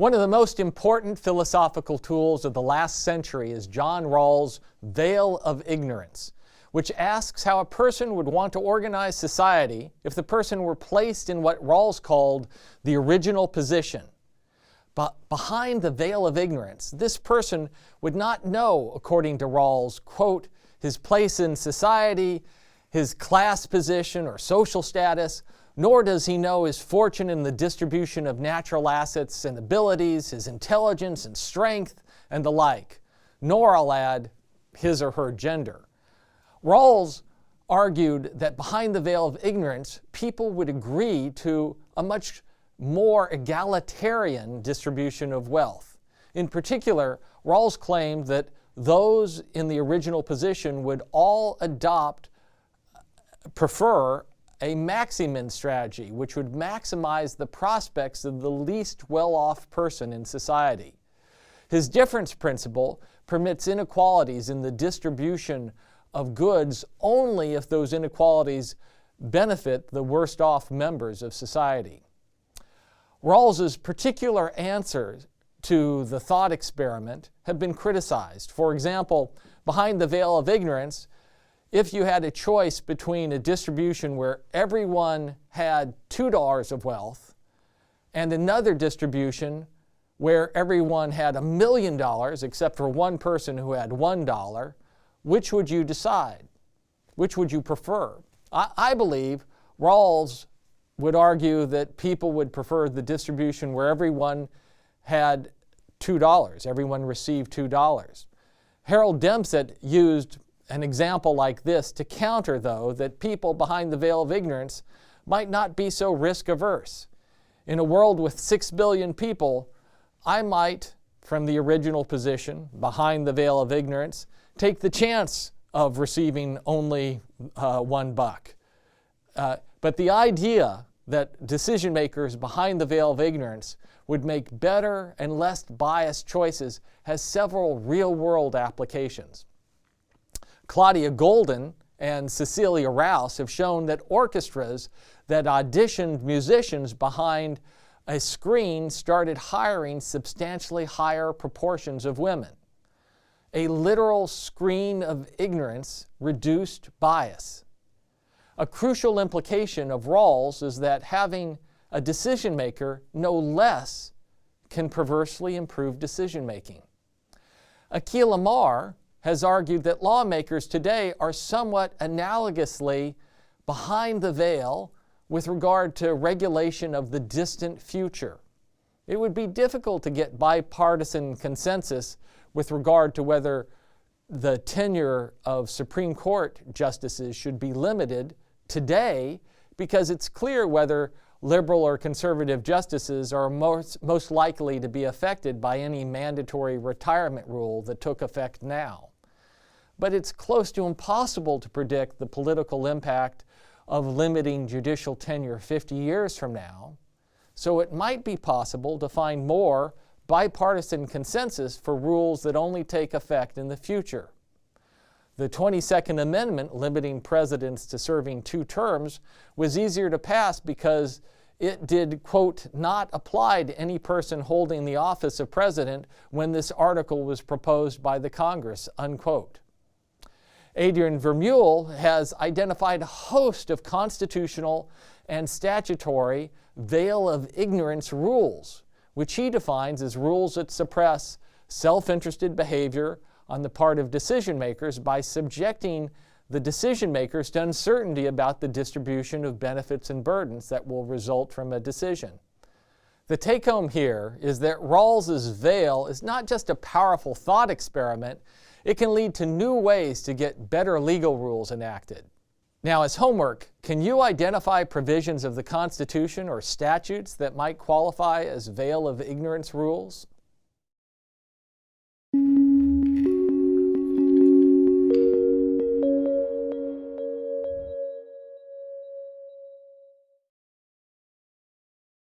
One of the most important philosophical tools of the last century is John Rawls' veil of ignorance, which asks how a person would want to organize society if the person were placed in what Rawls called the original position. But behind the veil of ignorance, this person would not know, according to Rawls, quote, his place in society, his class position or social status, nor does he know his fortune in the distribution of natural assets and abilities, his intelligence and strength, and the like, nor, I'll add, his or her gender. Rawls argued that behind the veil of ignorance, people would agree to a much more egalitarian distribution of wealth. In particular, Rawls claimed that those in the original position would all prefer a maximin strategy, which would maximize the prospects of the least well-off person in society. His difference principle permits inequalities in the distribution of goods only if those inequalities benefit the worst-off members of society. Rawls's particular answers to the thought experiment have been criticized. For example, behind the veil of ignorance, if you had a choice between a distribution where everyone had $2 of wealth and another distribution where everyone had $1 million except for one person who had $1, which would you decide? Which would you prefer? I believe Rawls would argue that people would prefer the distribution where everyone had $2, everyone received $2. Harold Dempsett used an example like this to counter, though, that people behind the veil of ignorance might not be so risk-averse. In a world with 6 billion people, I might, from the original position, behind the veil of ignorance, take the chance of receiving only $1. But the idea that decision makers behind the veil of ignorance would make better and less biased choices has several real-world applications. Claudia Golden and Cecilia Rouse have shown that orchestras that auditioned musicians behind a screen started hiring substantially higher proportions of women. A literal screen of ignorance reduced bias. A crucial implication of Rawls is that having a decision maker no less can perversely improve decision making. Akhil Amar has argued that lawmakers today are somewhat analogously behind the veil with regard to regulation of the distant future. It would be difficult to get bipartisan consensus with regard to whether the tenure of Supreme Court justices should be limited today, because it's clear whether liberal or conservative justices are most likely to be affected by any mandatory retirement rule that took effect now. But it's close to impossible to predict the political impact of limiting judicial tenure 50 years from now, so it might be possible to find more bipartisan consensus for rules that only take effect in the future. The 22nd Amendment limiting presidents to serving 2 terms was easier to pass because it did, quote, not apply to any person holding the office of president when this article was proposed by the Congress, unquote. Adrian Vermeule has identified a host of constitutional and statutory veil of ignorance rules, which he defines as rules that suppress self-interested behavior on the part of decision makers by subjecting the decision makers to uncertainty about the distribution of benefits and burdens that will result from a decision. The take-home here is that Rawls's veil is not just a powerful thought experiment, it can lead to new ways to get better legal rules enacted. Now, as homework, can you identify provisions of the Constitution or statutes that might qualify as veil of ignorance rules?